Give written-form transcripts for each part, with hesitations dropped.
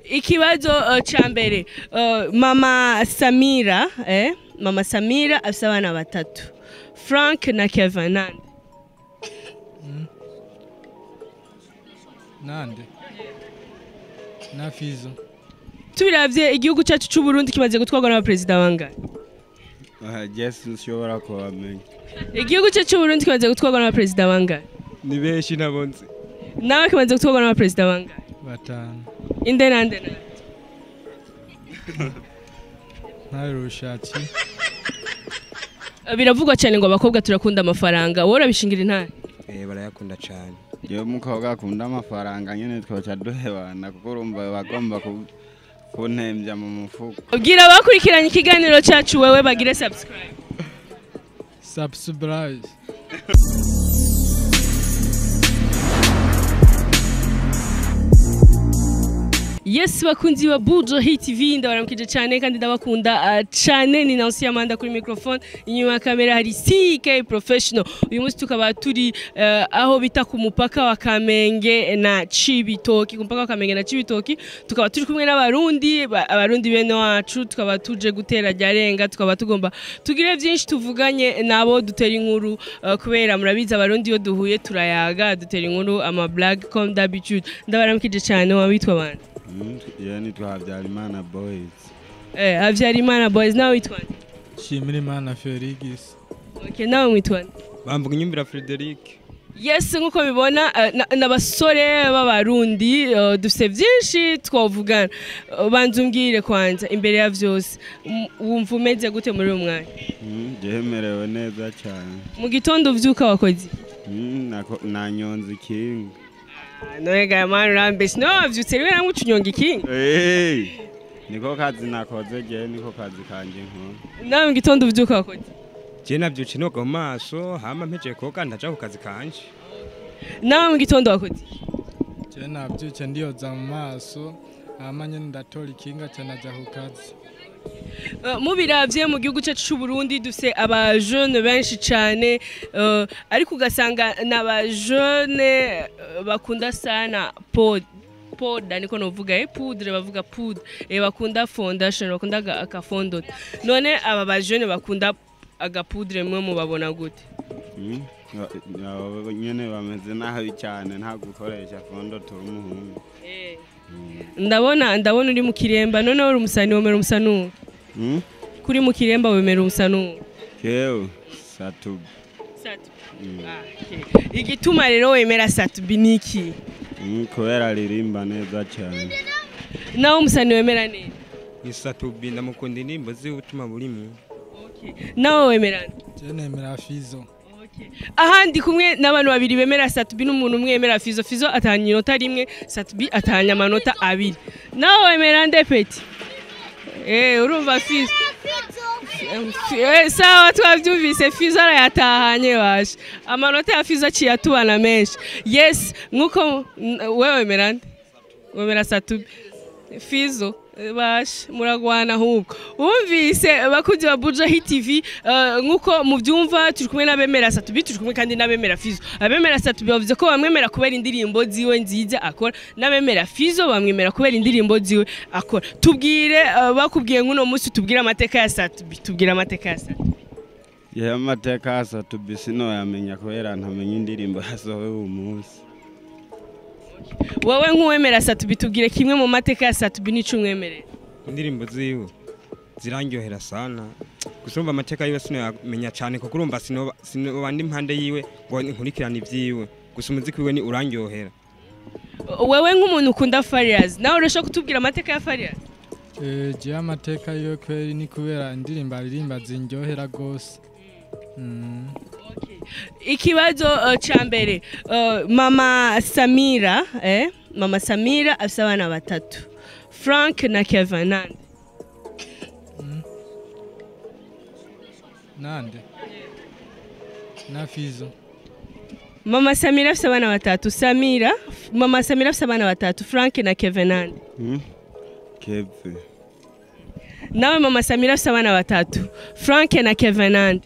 ikibazo ca mbere mama Samira mama Samira afise abana batatu Frank na Kevin nande nande na Fizo tubiravye igihugu cyacu c'u Burundi kimaze gutwarwa n'abapresident bangahe Yes nshobora kubamenya igihugu cyacu c'u Burundi kimaze gutwarwa n'abapresident bangahe ni benshi nabonze nawe kimaze gutwarwa n'abapresident bangahe batanu inde nande ntawe rushatsi biravugwa cyane ngo abakobwa turakunda amafaranga wowe urabishingira intare barayakunda cyane iyo mukobwa akunda amafaranga nyene twaca duhebana kuko urumva bagomba kuntembya mu mufuko ubwira abakurikiranye ikiganiro cyacu wewe bagire subscribe Yes bakunzi wa Bujo Hit TV ndabaramukije cyane kandi ndabakunda cyane ni Nancy Amanda kuri microphone inyuma ya kamera hari CK Professional uyu munsi tukaba turi aho bita ku mupaka wa Kamenge na Cibitoki ku mupaka wa Kamenge na Cibitoki tukaba turi kumwe n'abarundi bene wacu tukaba tuje gutera ryarenga tukaba tugomba tugire byinshi tuvuganye nabo dutera inkuru kubera murabiza abarundi yo duhuye turayaga dutera inkuru ama blague comme d'habitude ndabaramukije cyane wabitwa bande yani Habyarimana Boys Habyarimana Boys nawe witwa Shimirimana Felix okay nawe witwa Bamvuga inyumbira Frederic Yes nkuko bibona n'abasore b'abarundi dufite byinshi twavugana banzumbwire kwanza imbere ya vyose wumva umeze gute muri uyu mwanya Jemerewe neza cyane mu gitondo uvyuka wakoze nanyonze kinga Noega man rambes no vyutse rero namucunyonga ikinga niko kazi nakoze je niko kazi kanje nko nawe mu gitondo uvyuka wakoze je navyuce no ku maso hama mpeje koga ndaja ku kazi kanje nawe mu gitondo wakoze je navyuce ndiyoza mu maso hama nyene ndatora ikinga cyane naja ku kazi mubiravye mu gihugu cyacu c'u Burundi dufite aba jeune benshi cyane ariko ugasanga n'aba jeune bakunda sana poda niko novuga poudre bavuga poudre bakunda foundation bakunda akafondo none aba ba jeune bakunda agapoudre mwe mubabona gute nyene bameze naho cyane nta gukoresha fondo turi umuhungu ndabona uri mu kiremba none uri umusani wemera umusanu kuri mu kiremba wemera umusanu kewe Satubi igituma rero wemera Satubi niki kubera ririmba neza cyane nawe umusani wemera neza Satubi ndamukunda indirimbo z'ubutuma burimo nawe wemera je nemera Fizo ahandi kumwe n'abantu babiri bemera Satubi n'umuntu umwe yemera Fizo Fizo atanya inota rimwe Satubi atanya amanota abiri nawe wemera nde peti urumva Fizo sawa twavyumvise Fizo arayatahanye bashe amanota ya Fizo aciye atubana menshi yes nkuko wewe wemera nde wemera Satubi Fizo bash muragwana ahubwo umvise bakuzi ba Bujo Hit TV nkuko muvyumva turi kumwe n'abemera Satubi turi kumwe kandi n'abemera Fizo abemera Satubi bavuze ko bamwemera kubera indirimbo ziwe nziza akora n'abemera Fizo bamwemera kubera indirimbo ziwe akora tubwire bakubwiye nkuno munsi tubwire amateka ya Satubi tubwire amateka ya Satubi amateka ya Satubi sino yamenya kubera ntamenya indirimbo yasohoye uyu munsi wowe nk'uwemera Satubi tubwire kimwe mu mateka ya Satubi n'ico umwemerera indirimbo ziwe zirangyohera sana gusumba amateka yiwe sino yamenya cyane kuko urumva sino bandi impande yiwe ngo nkurikirana ivyiwe gusa umuziki wiwe ni urangyohera wewe nk'umuntu ukunda Farious nawe urashaka kutubwira amateka ya Farious je amateka yiwe kweri ni kubera indirimbo aririmba zinjyohera gose ikibazo ca mbere mama Samira mama Samira afise abana batatu Frank na Kevin nande na Fizo mama Samira afise abana batatu mama Samira afise abana batatu Frank na Kevin Kevin nawe mama Samira afise abana batatu Frank na Kevin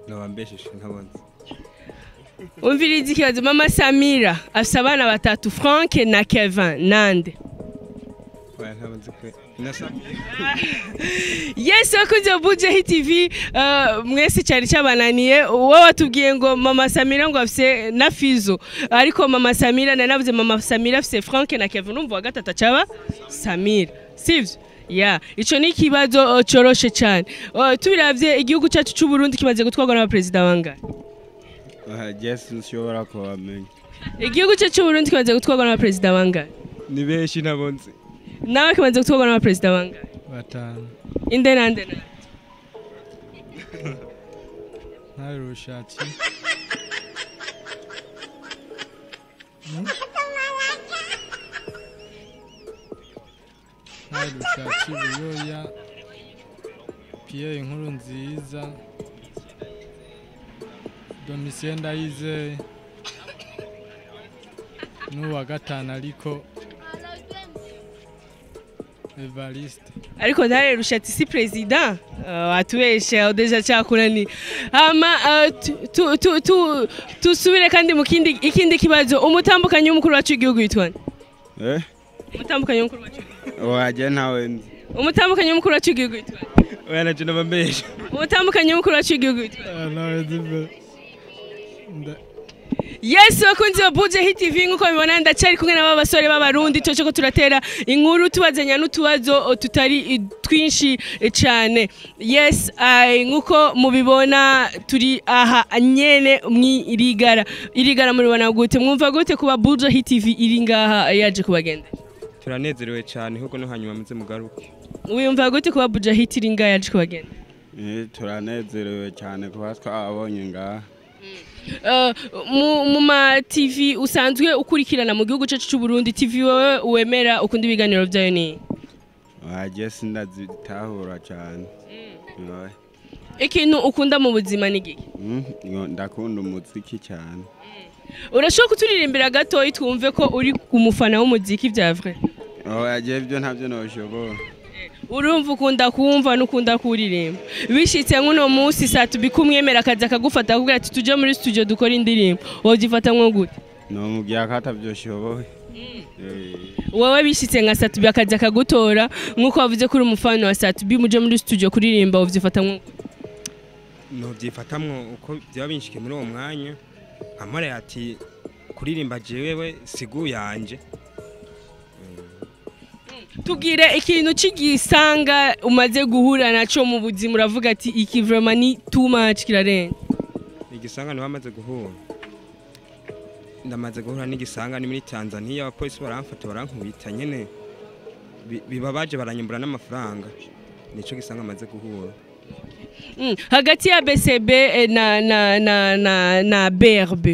nabambeshe ntabonze umviriza ikibazo. Mama Samira afise abana batatu, Frank na Kevin, nande? Yes, wakunze Buja Hit TV, mwese cyari cyabananiye. Wowe watubwiye ngo Mama Samira ngo afise na Fizo, ariko Mama Samira nanavuze Mama Samira afise Frank na Kevin, umva wa gatatu acaba Samira, sivyo? Ya, ico ni kibazo coroshe cyane. Tubiravye igihugu cyacu cy'u Burundi kimaze gutwarwa n'abapresident bangahe? Yes, nshobora kubamenya. Igihugu cyacu cy'u Burundi kimaze gutwarwa n'abapresident bangahe? Ni benshi nabonze. Nawe kimaze gutwarwa n'abapresident bangahe? batanu. Inde nande? Hari Rushatsi. Hari Rushatsi Buyoya, Pierre Nkurunziza, Domitien Ndayizeye, n'uwa gatanu ariko Evariste. Ariko Ntare Rushatsi si president, atubeshe deja cyakurani. Hama tusubire kandi mu ikindi kibazo. Umutambukanyi w'umukuru wacu w'igihugu yitwa? Umutambukanyi w'umukuru wacu. Waje nawe ndi. Umutambukanyi w'umukuru wacu w'igihugu yitwa? Oya naje nabambeshe. Umutambukanyi w'umukuru wacu w'igihugu yitwa? Nawe zibe. Yes, wakunze Buja Hit TV nkuko bibona ndacari kumwe n'aba basore b'abarundi toce ko turatera inkuru tubazanya n'utubazo tutari twinshi cyane. Yes, nkuko mubibona turi aha nyene irigara muribona gute? Mwumva gute kuba Buja Hit TV iri ngaha yaje kubagenda? Turanezerewe cyane huko no hanyuma muze mugaruke. Wiyumva gute kuba Buja Hit iri ngaha yaje kubagenda? Turanezerewe cyane kuba twabonye ngaha. Mu ma TV usanzwe ukurikirana mu gihugu cyacu cy'u Burundi, TV wewe wemera ukunda ibiganiro byayo ni? Waje sindazitahura cyane. Ikintu ukunda mu buzima ni giki? Ndakunda umuziki cyane. Urashobora kuturirimbira gato twumve ko uri umufana w'umuziki bya vrai? Waje byo ntabyo noshobora. Urumva ukunda kumva n'ukunda kuririmba. Bishitse nk'uno munsi saa tubikumwemera akaza akagufata kugira ati tuje muri studio dukora indirimbo. Wogifata nko gute? No mugiya katabyoshobora. Wowe bishitse nka Satubi akaza akagutora nkuko wavuze kuri umufano wa Satubi muje muri studio kuririmba, wogifata nko gute? No byifatamwo uko byaba binshike muri uwo mwanya. Amara ati kuririmba jewe sigu yanje. Tugire ikintu cigisanga umaze guhura naco mu buzima uravuga ati iki vraiment ni too much kirarenze. Igisanga niwe amaze guhura. Ndamaze guhura n'igisanga ni muri Tanzania, abapolisi baramfata barankubita nyene. Bibabaje baranyumbura n'amafaranga. Nico gisanga amaze guhura. Hagati ya BCB na BRB.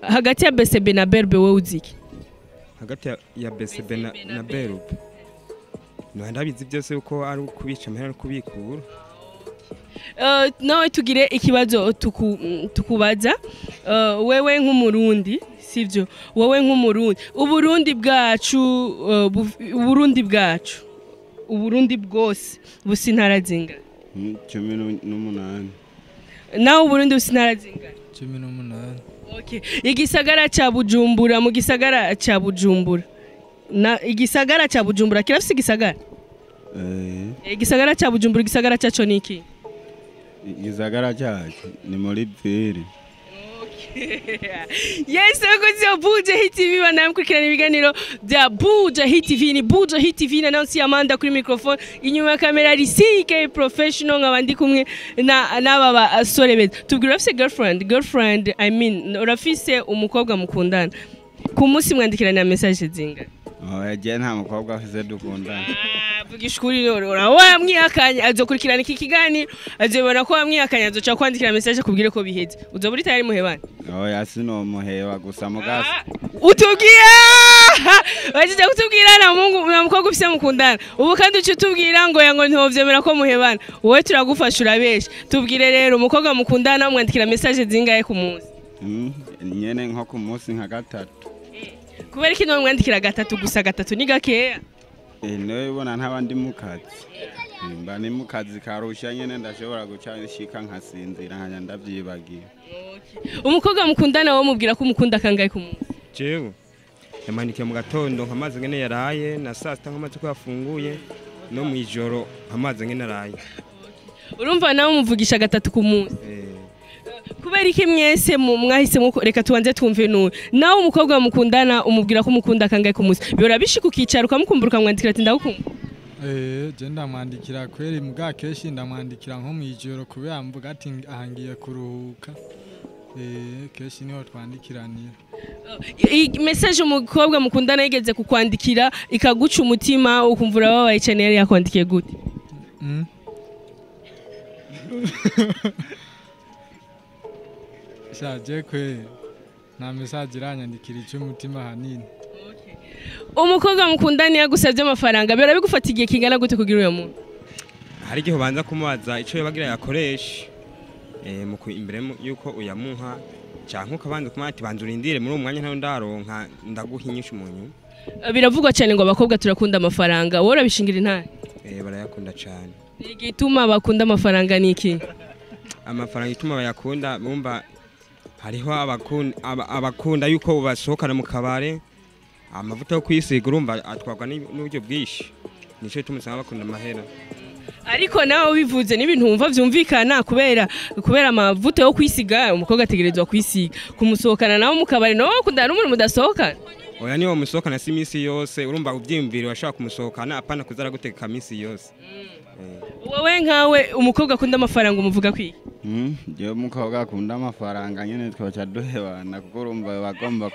Hagati ya BCB na BRB wowe uziki? Hagati ya BCB na BRB. No ndabizi byose uko ari ukubica amahera no kubikura. Nawe tugire ikibazo tukubaza. Wewe nk'umurundi, sivyo? Wowe nk'umurundi. Uburundi bwacu. Uburundi bwose busi ntara zinga. 18. Nawe Uburundi busi ntara zinga? 18. Okay. Igisagara cha Bujumbura, mu gisagara cha Bujumbura. Na igisagara cha Bujumbura kirafise igisagara? Igisagara cha Bujumbura, igisagara cyaco niki? Igisagara cyacu ni muri Ville. Yes, wakoze Buja Hit TV banamkurikirana ibiganiro bya Buja Hit TV. Ni Buja Hit TV na Nancy Amanda kuri microphone, inyuma ya kamera ari CK Professional nkabandi kumwe n'aba basore beza. Tubwira ufise girlfriend, I mean urafise umukobwa mukundana. Ku munsi mwandikirana message zinga? Yaje nta mukobwa afise dukundana. Vugisha kuri rero wamwihakanye azokurikirana iki kiganiro, azobona ko wamwihakanye azoca kwandikira message kubwire ko biheze. Uzoburi tayari muhebana? Oya sino muhewa gusa mugasi. Utubwira waje kutubwira na mukobwa ufise mukundana. Ubu kandi uci tubwira ngo yango ntovyemera ko muhebana. Wowe turagufasha urabesha. Tubwire rero umukobwa mukundana mwandikira message zingaye ku munsi? Nyene nko ku munsi nka 3. Kubera iki no mwandikira 3 gusa 3 ni gakeya? niwe ubona ntabandi mu kazi mba ni mu kazi karusha nyene ndashobora gucashika nkasinzira nkanya ndavyibagiye. Umukobwa mukundana wo mubwira ko umukunda kangaye ku munsi? jewe yamanikiye mu gatondo nkamaze ngene yaraye na saa sita nkamaze ko yafunguye no mwijoro nkamaze ngene yaraye. Urumva nawe umuvugisha gatatu ku munsi? Kubera iki mwese mwahisemo reka tubanze twumve nuwe nawe umukobwa mukundana umubwira ko umukunda kangaye ku munsi? Bihora bishika ukicara ukamukumbura ukamwandikira ati ndagukunda? je ndamwandikira kweri mbwa keshi ndamwandikira nko mwijoro kubera mvuga ati ahangiye kuruhuka. Keshi niho twandikiranira. Message umukobwa mukundana yigeze kukwandikira ikaguca umutima ukumvura babaye cyane yari yakwandikiye gute? Shaje kweri na message iranyandikira icyo umutima hanini. Umukobwa mukundana yagusabye amafaranga bera bigufata igihe kingana gute kugira uyo muntu? Hari igihe ubanza kumubaza ico yabagira yakoresha imbere yuko uyamuha canke ukabanza kumara ati banza urindire muri uwo mwanya ntayo ndaronka ndaguhinyisha umuntu. Biravugwa cyane ngo abakobwa turakunda amafaranga wowe urabishingira intare? Barayakunda cyane. Igituma bakunda amafaranga niki? Amafaranga ituma bayakunda bumva hariho abakunda yuko basohokana mu kabare amavuta yo kwisiga urumva atwagwa n'uburyo bwishi nico tumusanga bakunda amahera. Ariko nawe bivuze n'ibintu wumva vyumvikana kubera amavuta yo kwisiga umukobwa ategerezwa kwisiga kumusohokana nawe mu kabare no kundana n'umuntu mudasohokana? Oya niwo musohokana si misi yose urumva uvyimvira washaka kumusohokana apana kuzara guteka misi yose. Wowe nkawe umukobwa akunda amafaranga umuvuga kwiki? Je umukobwa akunda amafaranga nyene twacha duhebana kuko urumva bagomba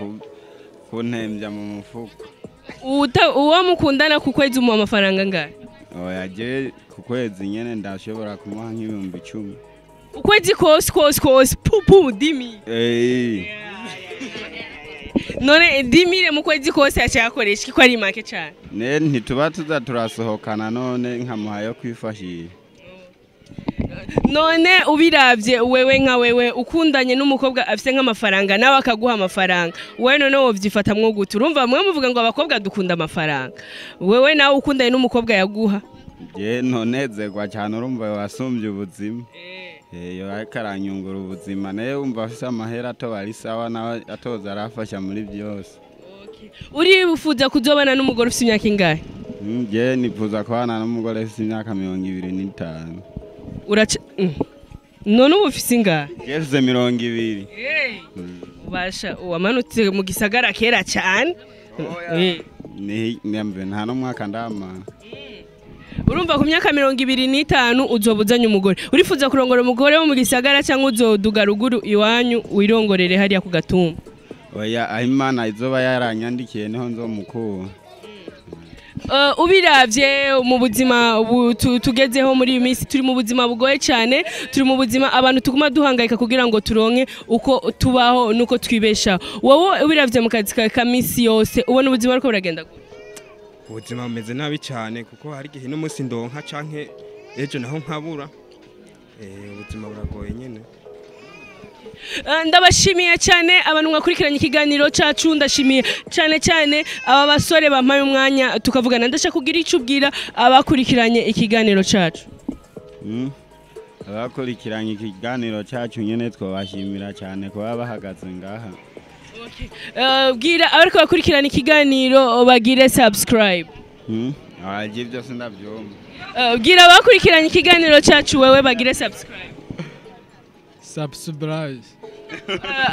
kuntembya mu mufuko. Uwo mukundana ku kwezi umuha amafaranga ngahe? Oya je ku kwezi nyene ndashobora kumuha nk'ibihumbi 10. Ukwezi kose pupu dimi. None 10,000 mu kwezi kose acakoresha ko ari make cyane. Ntituba tuza turasohokana none nkamuha yo kwifashisha. None ubiravye wewe nka wewe ukundanye n'umukobwa afise nk'amafaranga nawe akaguha amafaranga wewe none wovyifata mwo gute? Urumva mwe muvuga ngo abakobwa dukunda amafaranga wewe nawe ukundanye n'umukobwa yaguha? Je nonezerwa cyane urumva wasumbye ubuzima. Yo akaranyungura ubuzima naye umva afise amahera atobari sawa nawe atoza arafasha muri byose. Uri bufuza kuzobana n'umugore ufise imyaka ingahe? Je nifuza kubana n'umugore ufise imyaka 25. None ubu ufise ingahe? Yeze 20. Ubasha wamanutse mu gisagara kera cyane. Ni nyambe nta no mwaka ndama. Urumva ku myaka 25 uzobuzanya umugore. Urifuza kurongora umugore wo mu gisagara cyangwa uzoduga ruguru iwanyu wirongorere hariya ku Gatumba? Oya Imana izoba yaranyandikiye niho nzomukura. Ubiravye mu buzima tugezeho muri iyi minsi turi mu buzima bugoye cyane turi mu buzima abantu tuguma duhangayika kugira ngo turonke uko tubaho nuko twibesha. Wowe ubiravye mu kazi ka misi yose ubona ubuzima ariko buragenda gute? Ubuzima bumeze nabi cyane kuko hari igihe no munsi ndonka canke ejo naho nkabura. Ubuzima buragoye nyene. Ndabashimiye cyane abantu mwakurikiranye ikiganiro cyacu ndashimiye cyane aba basore bampaye umwanya tukavugana ndashaka kugira icyo ubwira abakurikiranye ikiganiro cyacu. Abakurikiranye ikiganiro cyacu nyene twabashimira cyane kuba bahagaze ngaha. Bwira abariko bakurikirana ikiganiro bagire subscribe. Abaje byose ndabyumva. Bwira abakurikiranye ikiganiro cyacu wewe bagire subscribe.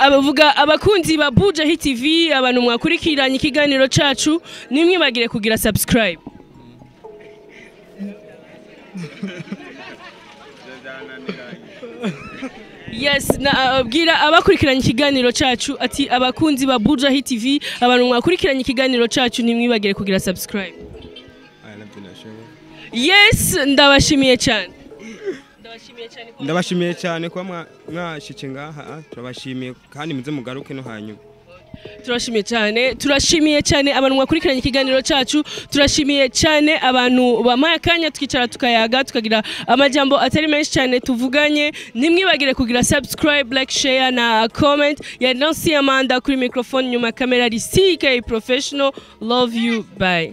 Abavuga abakunzi ba Buja Hit TV abantu mwakurikiranye ikiganiro cyacu nimwe bagire kugira subscribe. Yes, bwira abakurikiranye ikiganiro cyacu ati abakunzi ba Buja Hit TV abantu mwakurikiranye ikiganiro cyacu nimwe bagire kugira subscribe. Yes, ndabashimiye cyane. Ndabashimiye cyane kuba mwashike ngaha turabashimiye kandi muze mugaruke no hanyuma. Turashimiye cyane abantu mwakurikiranye ikiganiro cyacu turashimiye cyane abantu bamaye akanya twicara tukayaga tukagira amajambo atari menshi cyane tuvuganye nimwibagire kugira subscribe like share na comment ya Nancy Amanda kuri microphone nyuma kamera CK Professional. Love you, bye.